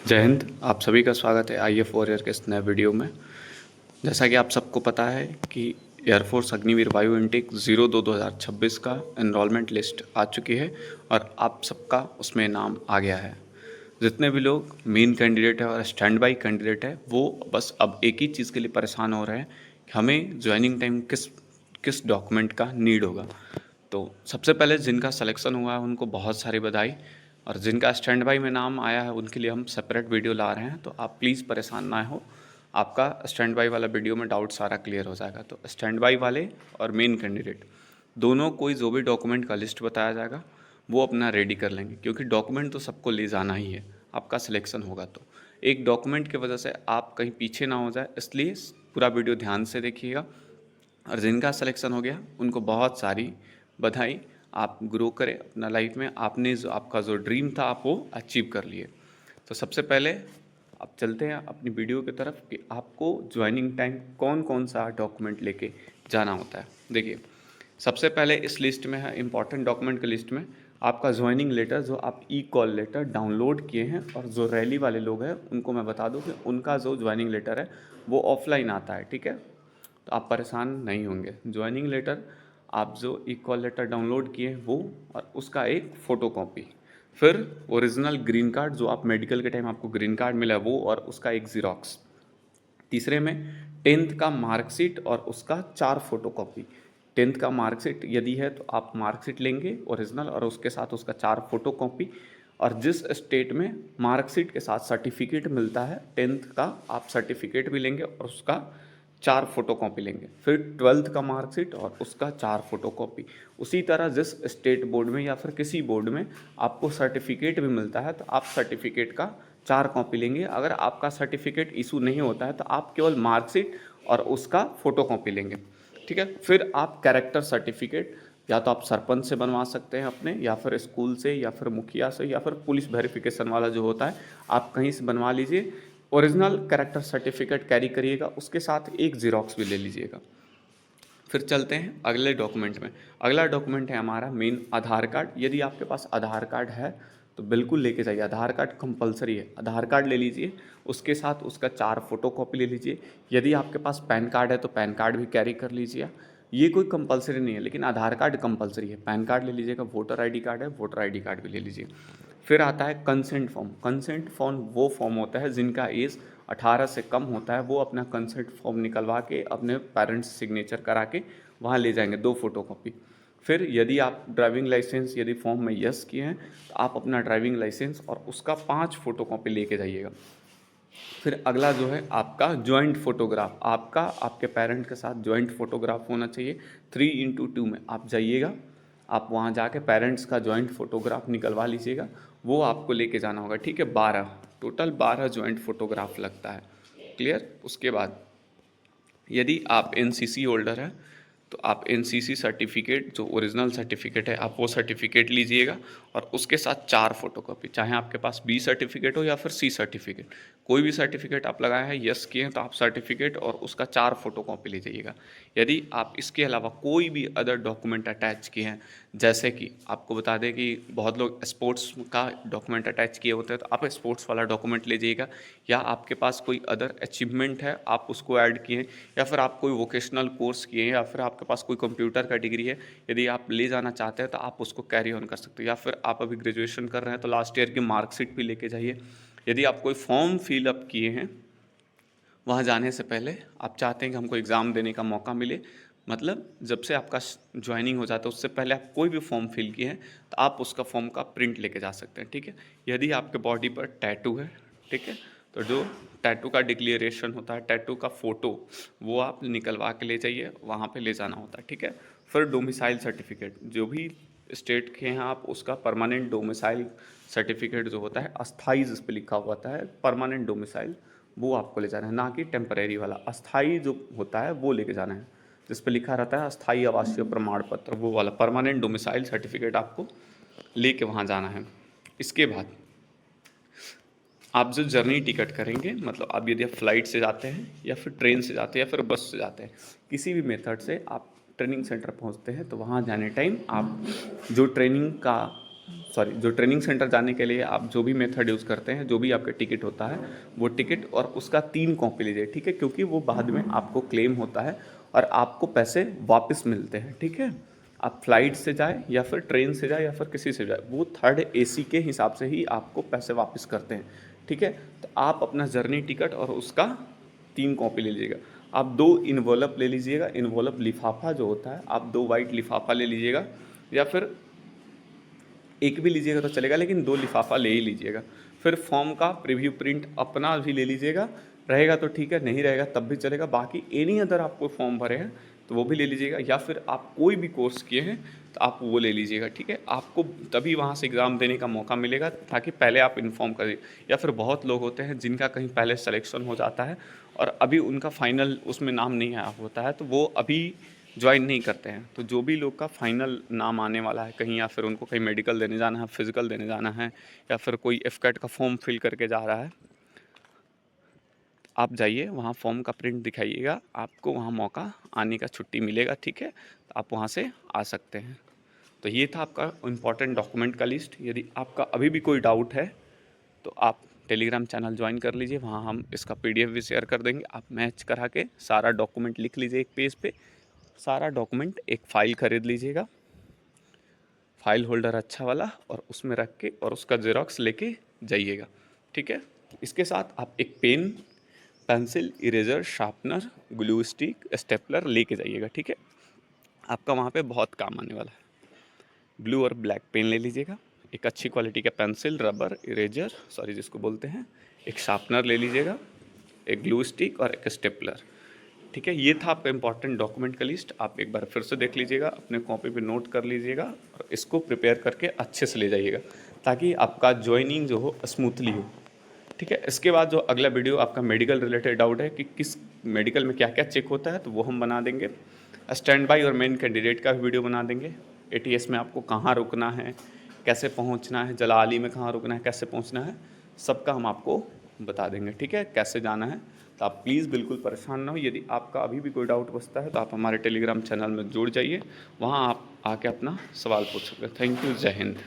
जय हिंद। आप सभी का स्वागत है IF वॉरियर के इस नए वीडियो में। जैसा कि आप सबको पता है कि एयरफोर्स अग्निवीर वायु इनटेक 02/2026 का एनरोलमेंट लिस्ट आ चुकी है और आप सबका उसमें नाम आ गया है। जितने भी लोग मेन कैंडिडेट है और स्टैंड बाई कैंडिडेट है वो बस अब एक ही चीज़ के लिए परेशान हो रहे हैं कि हमें ज्वाइनिंग टाइम किस किस डॉक्यूमेंट का नीड होगा। तो सबसे पहले जिनका सिलेक्शन हुआ है उनको बहुत सारी बधाई, और जिनका स्टैंड बाई में नाम आया है उनके लिए हम सेपरेट वीडियो ला रहे हैं, तो आप प्लीज़ परेशान ना हो। आपका स्टैंड बाई वाला वीडियो में डाउट सारा क्लियर हो जाएगा। तो स्टैंड बाई वाले और मेन कैंडिडेट दोनों कोई जो भी डॉक्यूमेंट का लिस्ट बताया जाएगा वो अपना रेडी कर लेंगे, क्योंकि डॉक्यूमेंट तो सबको ले जाना ही है। आपका सिलेक्शन होगा तो एक डॉक्यूमेंट की वजह से आप कहीं पीछे ना हो जाए, इसलिए पूरा वीडियो ध्यान से देखिएगा। और जिनका सिलेक्शन हो गया उनको बहुत सारी बधाई। आप ग्रो करें अपना लाइफ में, आपने जो आपका जो ड्रीम था आप वो अचीव कर लिए। तो सबसे पहले आप चलते हैं अपनी वीडियो की तरफ कि आपको ज्वाइनिंग टाइम कौन कौन सा डॉक्यूमेंट लेके जाना होता है। देखिए, सबसे पहले इस लिस्ट में है, इम्पॉर्टेंट डॉक्यूमेंट की लिस्ट में आपका ज्वाइनिंग लेटर जो आप ई कॉल लेटर डाउनलोड किए हैं। और जो रैली वाले लोग हैं उनको मैं बता दूं कि उनका जो ज्वाइनिंग लेटर है वो ऑफलाइन आता है, ठीक है। तो आप परेशान नहीं होंगे। ज्वाइनिंग लेटर आप जो ई कॉल लेटर डाउनलोड किए हैं वो, और उसका एक फ़ोटो कॉपी, फिर ओरिजिनल ग्रीन कार्ड जो आप मेडिकल के टाइम आपको ग्रीन कार्ड मिला वो, और उसका एक ज़ीरॉक्स। तीसरे में 10th का मार्कशीट और उसका 4 फोटो कॉपी। 10th का मार्कशीट यदि है तो आप मार्कशीट लेंगे ओरिजिनल और उसके साथ उसका 4 फोटो कॉपी। और जिस स्टेट में मार्कशीट के साथ सर्टिफिकेट मिलता है 10th का, आप सर्टिफिकेट भी लेंगे और उसका 4 फोटो कॉपी लेंगे। फिर 12th का मार्कशीट और उसका 4 फोटो कॉपी। उसी तरह जिस स्टेट बोर्ड में या फिर किसी बोर्ड में आपको सर्टिफिकेट भी मिलता है तो आप सर्टिफिकेट का 4 कॉपी लेंगे। अगर आपका सर्टिफिकेट इशू नहीं होता है तो आप केवल मार्कशीट और उसका फ़ोटो कॉपी लेंगे, ठीक है। फिर आप कैरेक्टर सर्टिफिकेट या तो आप सरपंच से बनवा सकते हैं अपने, या फिर स्कूल से, या फिर मुखिया से, या फिर पुलिस वेरिफिकेशन वाला जो होता है आप कहीं से बनवा लीजिए। ओरिजिनल कैरेक्टर सर्टिफिकेट कैरी करिएगा, उसके साथ एक ज़ीरॉक्स भी ले लीजिएगा। फिर चलते हैं अगले डॉक्यूमेंट में। अगला डॉक्यूमेंट है हमारा मेन आधार कार्ड। यदि आपके पास आधार कार्ड है तो बिल्कुल लेके जाइए, आधार कार्ड कंपलसरी है। आधार कार्ड ले लीजिए, उसके साथ उसका 4 फोटो कॉपी ले लीजिए। यदि आपके पास पैन कार्ड है तो पैन कार्ड भी कैरी कर लीजिए। ये कोई कंपलसरी नहीं है, लेकिन आधार कार्ड कंपलसरी है। पैन कार्ड ले लीजिएगा, वोटर आईडी कार्ड है, वोटर आईडी कार्ड भी ले लीजिए। फिर आता है कंसेंट फॉर्म। कंसेंट फॉर्म वो फॉर्म होता है जिनका एज 18 से कम होता है, वो अपना कंसेंट फॉर्म निकलवा के अपने पेरेंट्स सिग्नेचर करा के वहाँ ले जाएंगे 2 फोटो कॉपी। फिर यदि आप ड्राइविंग लाइसेंस यदि फॉर्म में यस किए हैं तो आप अपना ड्राइविंग लाइसेंस और उसका 5 फोटो कॉपी लेके जाइएगा। फिर अगला जो है आपका जॉइंट फोटोग्राफ। आपका आपके पेरेंट के साथ जॉइंट फोटोग्राफ होना चाहिए। 3x2 में आप जाइएगा, आप वहाँ जाके पेरेंट्स का जॉइंट फोटोग्राफ निकलवा लीजिएगा, वो आपको लेके जाना होगा, ठीक है। 12 टोटल 12 जॉइंट फोटोग्राफ लगता है, क्लियर। उसके बाद यदि आप एनसीसी होल्डर हैं तो आप एनसीसी सर्टिफिकेट जो ओरिजिनल सर्टिफिकेट है आप वो सर्टिफिकेट लीजिएगा, और उसके साथ 4 फोटोकॉपी, चाहे आपके पास बी सर्टिफिकेट हो या फिर सी सर्टिफिकेट, कोई भी सर्टिफिकेट आप लगाए हैं यस किए हैं तो आप सर्टिफिकेट और उसका 4 फोटोकॉपी ले जाइएगा। यदि आप इसके अलावा कोई भी अदर डॉक्यूमेंट अटैच किए हैं, जैसे कि आपको बता दें कि बहुत लोग स्पोर्ट्स का डॉक्यूमेंट अटैच किए होते हैं तो आप स्पोर्ट्स वाला डॉक्यूमेंट ले जाइएगा, या आपके पास कोई अदर अचीवमेंट है आप उसको ऐड किए हैं, या फिर आप कोई वोकेशनल कोर्स किए हैं, या फिर आपके पास कोई कंप्यूटर का डिग्री है, यदि आप ले जाना चाहते हैं तो आप उसको कैरी ऑन कर सकते हो। या फिर आप अभी ग्रेजुएशन कर रहे हैं तो लास्ट ईयर की मार्कशीट भी लेके जाइए। यदि आप कोई फॉर्म फिल अप किए हैं, वहाँ जाने से पहले आप चाहते हैं कि हमको एग्ज़ाम देने का मौका मिले, मतलब जब से आपका ज्वाइनिंग हो जाता है उससे पहले आप कोई भी फॉर्म फिल किए हैं तो आप उसका फॉर्म का प्रिंट लेके जा सकते हैं, ठीक है। यदि आपके बॉडी पर टैटू है, ठीक है, तो जो टैटू का डिक्लेरेशन होता है, टैटू का फ़ोटो, वो आप निकलवा के ले जाइए, वहाँ पे ले जाना होता है, ठीक है। फिर डोमिसाइल सर्टिफिकेट, जो भी स्टेट के हैं आप उसका परमानेंट डोमिसाइल सर्टिफिकेट जो होता है, अस्थाई जिस पे लिखा हुआ होता है परमानेंट डोमिसाइल, वो आपको ले जाना है, ना कि टेम्परेरी वाला। अस्थाई जो होता है वो लेके जाना है, जिस पे लिखा रहता है अस्थाई आवासीय प्रमाण पत्र, वो वाला परमानेंट डोमिसाइल सर्टिफिकेट आपको लेके वहाँ जाना है। इसके बाद आप जो जर्नी टिकट करेंगे, मतलब आप यदि आप फ्लाइट से जाते हैं या फिर ट्रेन से जाते हैं या फिर बस से जाते हैं, किसी भी मेथड से आप ट्रेनिंग सेंटर पहुंचते हैं तो वहां जाने टाइम आप जो ट्रेनिंग का सॉरी, जो ट्रेनिंग सेंटर जाने के लिए आप जो भी मेथड यूज़ करते हैं, जो भी आपका टिकट होता है, वो टिकट और उसका 3 कॉपी लीजिए, ठीक है? क्योंकि वो बाद में आपको क्लेम होता है और आपको पैसे वापस मिलते हैं, ठीक है? आप फ्लाइट से जाएँ या फिर ट्रेन से जाएँ या फिर किसी से जाएँ, वो थर्ड एसी के हिसाब से ही आपको पैसे वापस करते हैं, ठीक है? तो आप अपना जर्नी टिकट और उसका 3 कॉपी ले लीजिएगा। आप 2 इन्वॉल्व ले लीजिएगा, इन्वॉल्व लिफाफा जो होता है, आप 2 वाइट लिफाफा ले लीजिएगा या फिर एक भी लीजिएगा तो चलेगा, लेकिन 2 लिफाफा ले ही लीजिएगा। फिर फॉर्म का प्रीव्यू प्रिंट अपना भी ले लीजिएगा, रहेगा तो ठीक है, नहीं रहेगा तब भी चलेगा। बाकी एनी अदर आप कोई फॉर्म भरे हैं तो वो भी ले लीजिएगा, या फिर आप कोई भी कोर्स किए हैं तो आप वो ले लीजिएगा, ठीक है? आपको तभी वहाँ से एग्ज़ाम देने का मौका मिलेगा, ताकि पहले आप इन्फॉर्म करिए। या फिर बहुत लोग होते हैं जिनका कहीं पहले सिलेक्शन हो जाता है और अभी उनका फाइनल उसमें नाम नहीं आया होता है, तो वो अभी ज्वाइन नहीं करते हैं। तो जो भी लोग का फाइनल नाम आने वाला है कहीं, या फिर उनको कहीं मेडिकल देने जाना है, फिजिकल देने जाना है, या फिर कोई एफकेट का फॉर्म फिल करके जा रहा है, आप जाइए वहाँ फॉर्म का प्रिंट दिखाइएगा, आपको वहाँ मौका आने का छुट्टी मिलेगा, ठीक है? तो आप वहाँ से आ सकते हैं। तो ये था आपका इम्पॉर्टेंट डॉक्यूमेंट का लिस्ट। यदि आपका अभी भी कोई डाउट है तो आप टेलीग्राम चैनल ज्वाइन कर लीजिए, वहाँ हम इसका पीडीएफ भी शेयर कर देंगे। आप मैच करा के सारा डॉक्यूमेंट लिख लीजिए एक पेज पे, सारा डॉक्यूमेंट एक फ़ाइल खरीद लीजिएगा, फाइल होल्डर अच्छा वाला, और उसमें रख के और उसका ज़ेरॉक्स लेके जाइएगा, ठीक है? इसके साथ आप एक pen, pencil, eraser, sharpener, glue stick, stapler लेके जाइएगा, ठीक है? आपका वहाँ पे बहुत काम आने वाला है। ब्लू और ब्लैक पेन ले लीजिएगा, एक अच्छी क्वालिटी का पेंसिल, रबर, इरेजर सॉरी जिसको बोलते हैं, एक शार्पनर ले लीजिएगा, एक ग्लू स्टिक और एक स्टेपलर, ठीक है? ये था आपका इंपॉर्टेंट डॉक्यूमेंट का लिस्ट। आप एक बार फिर से देख लीजिएगा, अपने कॉपी पे नोट कर लीजिएगा और इसको प्रिपेयर करके अच्छे से ले जाइएगा, ताकि आपका ज्वाइनिंग जो हो स्मूथली हो, ठीक है? इसके बाद जो अगला वीडियो आपका मेडिकल रिलेटेड डाउट है कि किस मेडिकल में क्या क्या चेक होता है, तो वो हम बना देंगे। स्टैंड बाई और मेन कैंडिडेट का भी वीडियो बना देंगे। एटीएस में आपको कहाँ रुकना है, कैसे पहुँचना है, जलाली में कहाँ रुकना है, कैसे पहुँचना है, सबका हम आपको बता देंगे, ठीक है? कैसे जाना है। तो आप प्लीज़ बिल्कुल परेशान ना हो। यदि आपका अभी भी कोई डाउट बचता है तो आप हमारे टेलीग्राम चैनल में जुड़ जाइए, वहाँ आप आके अपना सवाल पूछ सकते हैं। थैंक यू, जय हिंद।